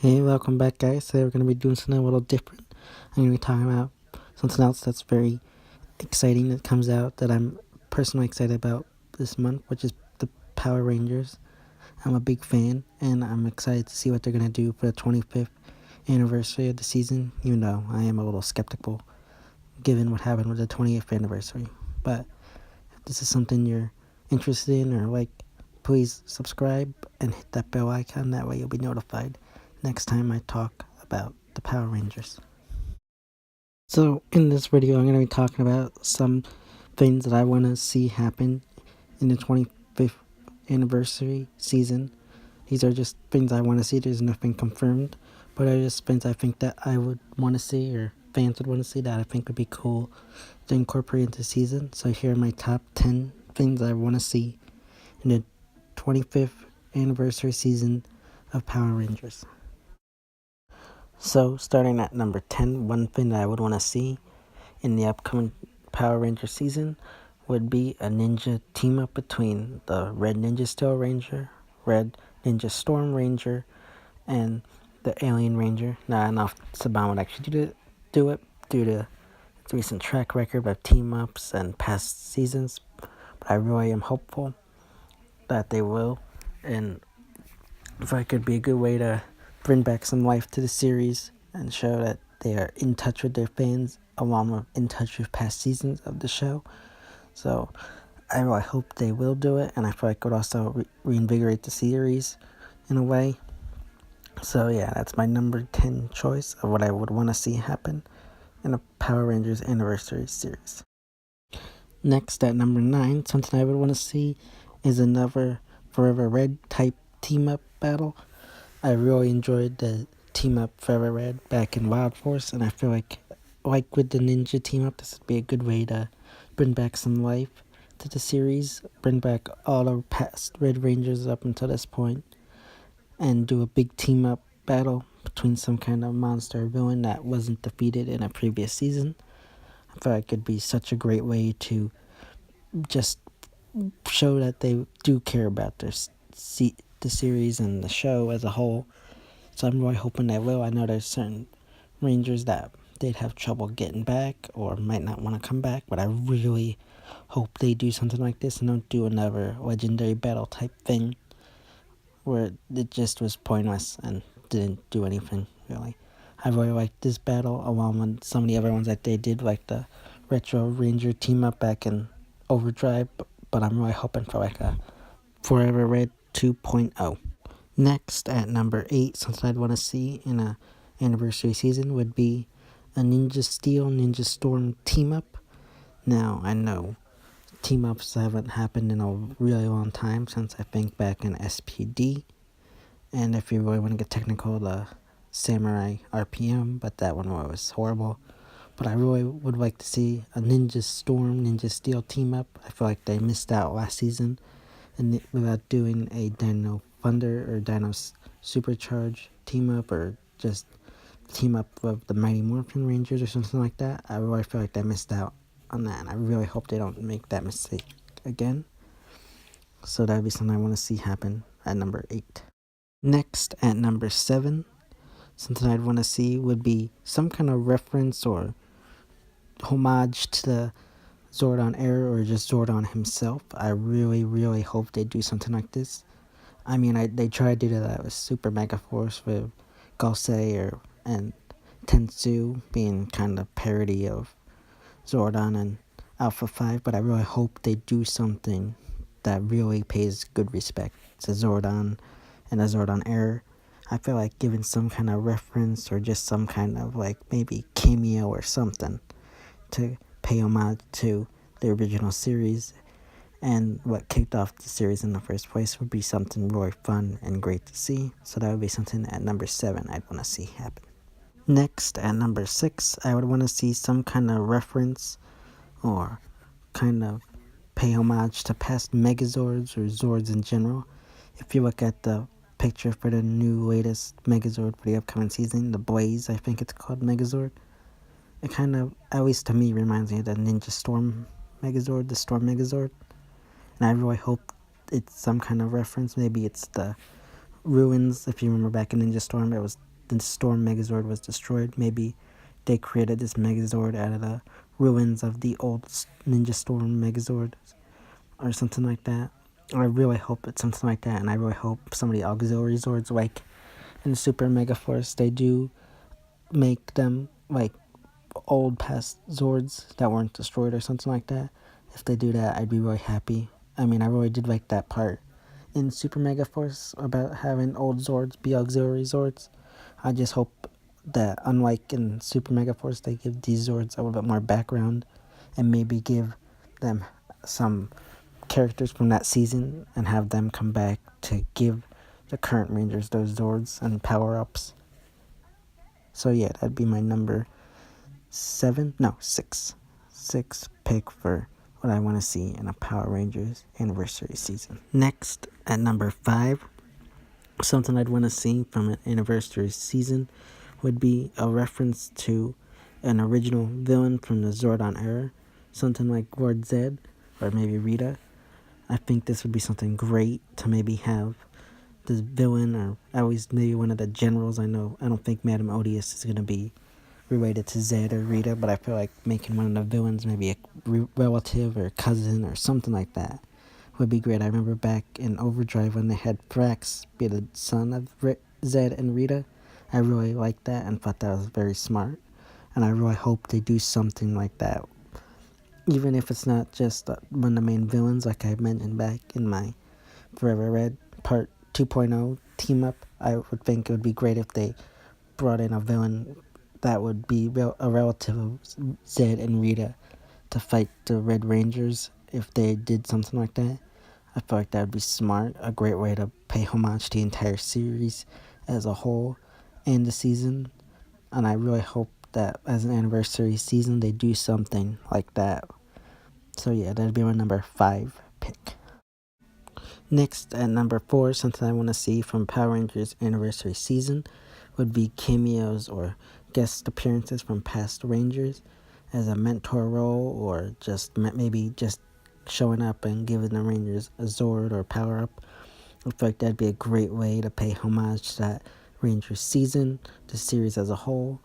Hey, welcome back, guys. Today we're going to be doing something a little different. I'm going to be talking about something else that's very exciting that comes out that I'm personally excited about this month, which is the Power Rangers. I'm a big fan, and I'm excited to see what they're going to do for the 25th anniversary of the season, even though I am a little skeptical given what happened with the 20th anniversary. But if this is something you're interested in or like, please subscribe and hit that bell icon. That way you'll be notified next time I talk about the Power Rangers. So in this video, I'm going to be talking about some things that I want to see happen in the 25th anniversary season. These are just things I want to see. There's nothing confirmed, but are just things I think that I would want to see, or fans would want to see, that I think would be cool to incorporate into the season. So here are my top 10 things I want to see in the 25th anniversary season of Power Rangers. So, starting at number 10, one thing that I would want to see in the upcoming Power Ranger season would be a ninja team up between the Red Ninja Steel Ranger, Red Ninja Storm Ranger, and the Alien Ranger. Now, I don't know if Saban would actually do it due to its recent track record of team ups and past seasons, but I really am hopeful that they will, and if I could be a good way to bring back some life to the series and show that they are in touch with their fans, along with in touch with past seasons of the show. So I really hope they will do it, and I feel like it would also reinvigorate the series in a way. So yeah, that's my number 10 choice of what I would want to see happen in a Power Rangers anniversary series. Next, at number 9, something I would want to see is another Forever Red type team up battle. I really enjoyed the team up Forever Red back in Wild Force, and I feel like with the ninja team up, this would be a good way to bring back some life to the series, bring back all the past Red Rangers up until this point, and do a big team up battle between some kind of monster villain that wasn't defeated in a previous season. I feel like it'd be such a great way to just show that they do care about the series and the show as a whole. So I'm really hoping they will. I know there's certain Rangers that they'd have trouble getting back or might not want to come back, but I really hope they do something like this and don't do another legendary battle type thing where it just was pointless and didn't do anything really. I really liked this battle along with some of the other ones that they did, like the Retro Ranger team up back in Overdrive, but I'm really hoping for like a Forever Red 2.0. Next, at number 8, something I'd want to see in a anniversary season would be a Ninja Steel, Ninja Storm team-up. Now, I know team-ups haven't happened in a really long time, since I think back in SPD. And if you really want to get technical, the Samurai RPM, but that one was horrible. But I really would like to see a Ninja Storm, Ninja Steel team-up. I feel like they missed out last season and without doing a Dino Thunder or Dino Supercharge team up, or just team up of the Mighty Morphin Rangers or something like that. I really feel like they missed out on that, and I really hope they don't make that mistake again. So that'd be something I want to see happen at number 8. Next, at number 7, something I'd want to see would be some kind of reference or homage to the Zordon era, or just Zordon himself. I really, really hope they do something like this. I mean, they tried to do that with Super Mega Force with Gosei and Tensu being kind of parody of Zordon and Alpha 5, but I really hope they do something that really pays good respect to Zordon and the Zordon era. I feel like giving some kind of reference or just some kind of like maybe cameo or something to pay homage to the original series and what kicked off the series in the first place would be something really fun and great to see. So that would be something at number 7 I'd want to see happen. Next, at number 6, I would want to see some kind of reference or kind of pay homage to past Megazords or Zords in general. If you look at the picture for the new latest Megazord for the upcoming season, the Blaze, I think it's called Megazord, it kind of, at least to me, reminds me of the Ninja Storm Megazord, the Storm Megazord. And I really hope it's some kind of reference. Maybe it's the ruins. If you remember back in Ninja Storm, it was the Storm Megazord was destroyed. Maybe they created this Megazord out of the ruins of the old Ninja Storm Megazord or something like that. I really hope it's something like that, and I really hope some of the auxiliary Zords, like in Super Mega Force, they do make them like old past Zords that weren't destroyed or something like that. If they do that, I'd be really happy. I mean, I really did like that part in Super Mega Force about having old Zords be auxiliary Zords. I just hope that, unlike in Super Mega Force, they give these Zords a little bit more background and maybe give them some characters from that season and have them come back to give the current Rangers those Zords and power ups. So yeah, that'd be my number 6 pick for what I want to see in a Power Rangers anniversary season. Next, at number 5, something I'd want to see from an anniversary season would be a reference to an original villain from the Zordon era, something like Lord Zed or maybe Rita. I think this would be something great to maybe have this villain, or at least maybe one of the generals. I don't think Madame Odious is going to be related to Zed or Rita, but I feel like making one of the villains maybe a relative or cousin or something like that would be great. I remember back in Overdrive when they had Thrax be the son of Zed and Rita. I really liked that and thought that was very smart, and I really hope they do something like that, even if it's not just one of the main villains like I mentioned back in my Forever Red Part 2.0 team up. I would think it would be great if they brought in a villain that would be a relative of Zed and Rita to fight the Red Rangers. If they did something like that, I feel like that would be smart, a great way to pay homage to the entire series as a whole and the season. And I really hope that as an anniversary season they do something like that. So yeah, that'd be my number 5 pick. Next, at number 4, something I want to see from Power Rangers anniversary season would be cameos or guest appearances from past Rangers as a mentor role, or just maybe just showing up and giving the Rangers a Zord or power up. I feel like that'd be a great way to pay homage to that Rangers season, the series as a whole,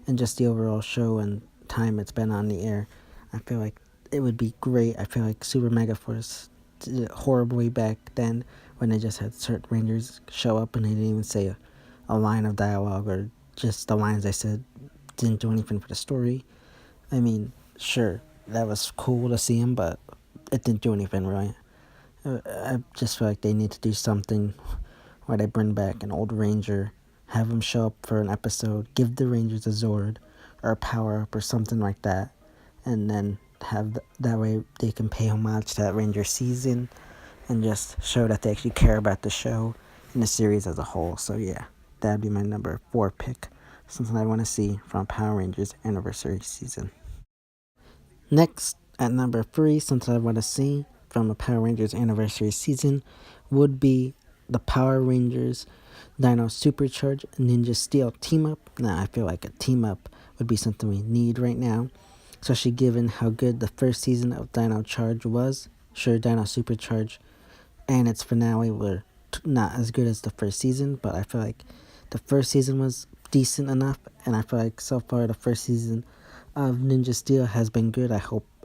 and just the overall show and time it's been on the air. I feel like it would be great. I feel like Super Mega Force did it horribly back then when they just had certain Rangers show up and they didn't even say a line of dialogue, or just the lines they said didn't do anything for the story. I mean, sure, that was cool to see him, but it didn't do anything really. I just feel like they need to do something where they bring back an old Ranger, have him show up for an episode, give the Rangers a Zord or a power up or something like that, and then have that way they can pay homage to that Ranger season and just show that they actually care about the show and the series as a whole. So yeah, that'd be my number 4 pick, something I want to see from Power Rangers anniversary season. Next, at number 3, something I want to see from a Power Rangers anniversary season would be the Power Rangers Dino Supercharge Ninja Steel team up. Now, I feel like a team up would be something we need right now, especially given how good the first season of Dino Charge was. Sure, Dino Supercharge and its finale were not as good as the first season, but I feel like the first season was decent enough, and I feel like so far the first season of Ninja Steel has been good.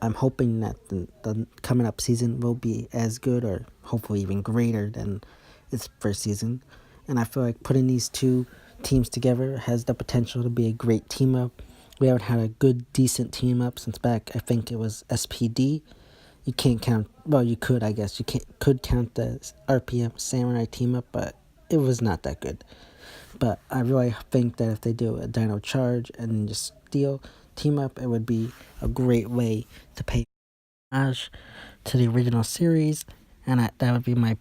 I'm hoping that the coming up season will be as good, or hopefully even greater than its first season. And I feel like putting these two teams together has the potential to be a great team up. We haven't had a good, decent team up since back, I think it was SPD. You can't count, well, you could, I guess. You could count the RPM Samurai team up, but it was not that good. But I really think that if they do a Dino Charge and just Steel team up, it would be a great way to pay homage to the original series, and that would be my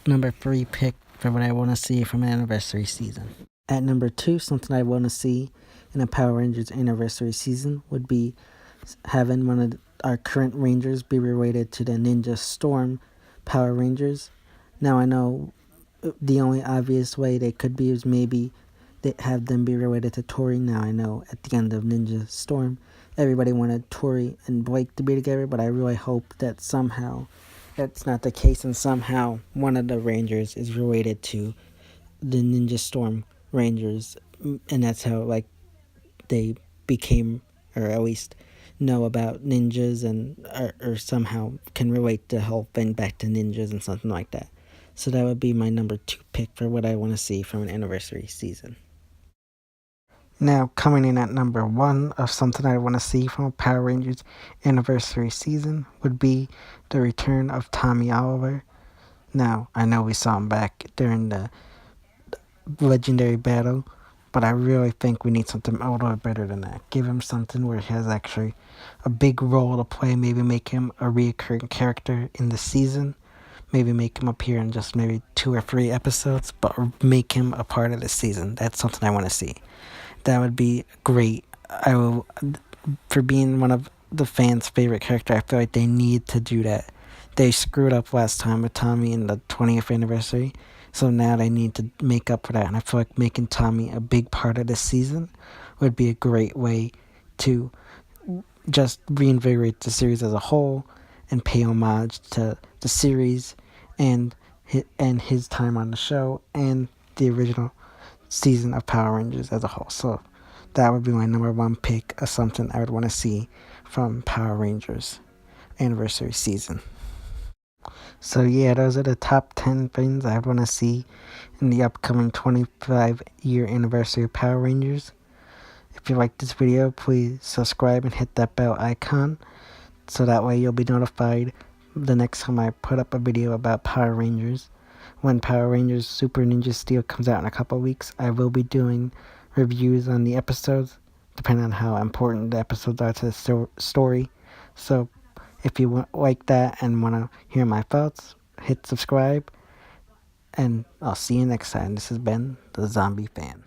number 3 pick for what I want to see from an anniversary season. At number 2, something I want to see in a Power Rangers anniversary season would be having one of our current Rangers be related to the Ninja Storm Power Rangers. Now, I know the only obvious way they could be is maybe they have them be related to Tori. Now, I know at the end of Ninja Storm, everybody wanted Tori and Blake to be together, but I really hope that somehow that's not the case, and somehow one of the Rangers is related to the Ninja Storm Rangers, and that's how like they became, or at least know about ninjas, and or somehow can relate the whole thing back to ninjas and something like that. So that would be my number 2 pick for what I want to see from an anniversary season. Now, coming in at number 1 of something I want to see from a Power Rangers anniversary season would be the return of Tommy Oliver. Now, I know we saw him back during the legendary battle, but I really think we need something a little bit better than that. Give him something where he has actually a big role to play. Maybe make him a reoccurring character in the season. Maybe make him appear in just maybe 2 or 3 episodes, but make him a part of the season. That's something I want to see. That would be great. I will, for being one of the fans' favorite character, I feel like they need to do that. They screwed up last time with Tommy in the 20th anniversary, so now they need to make up for that. And I feel like making Tommy a big part of the season would be a great way to just reinvigorate the series as a whole and pay homage to the series and his time on the show and the original season of Power Rangers as a whole. So that would be my number 1 pick of something I would want to see from Power Rangers anniversary season. So yeah, those are the top 10 things I would want to see in the upcoming 25-year anniversary of Power Rangers. If you like this video, please subscribe and hit that bell icon so that way you'll be notified the next time I put up a video about Power Rangers. When Power Rangers Super Ninja Steel comes out in a couple weeks, I will be doing reviews on the episodes, depending on how important the episodes are to the story. So if you like that and want to hear my thoughts, hit subscribe, and I'll see you next time. This has been the Zombie Fan.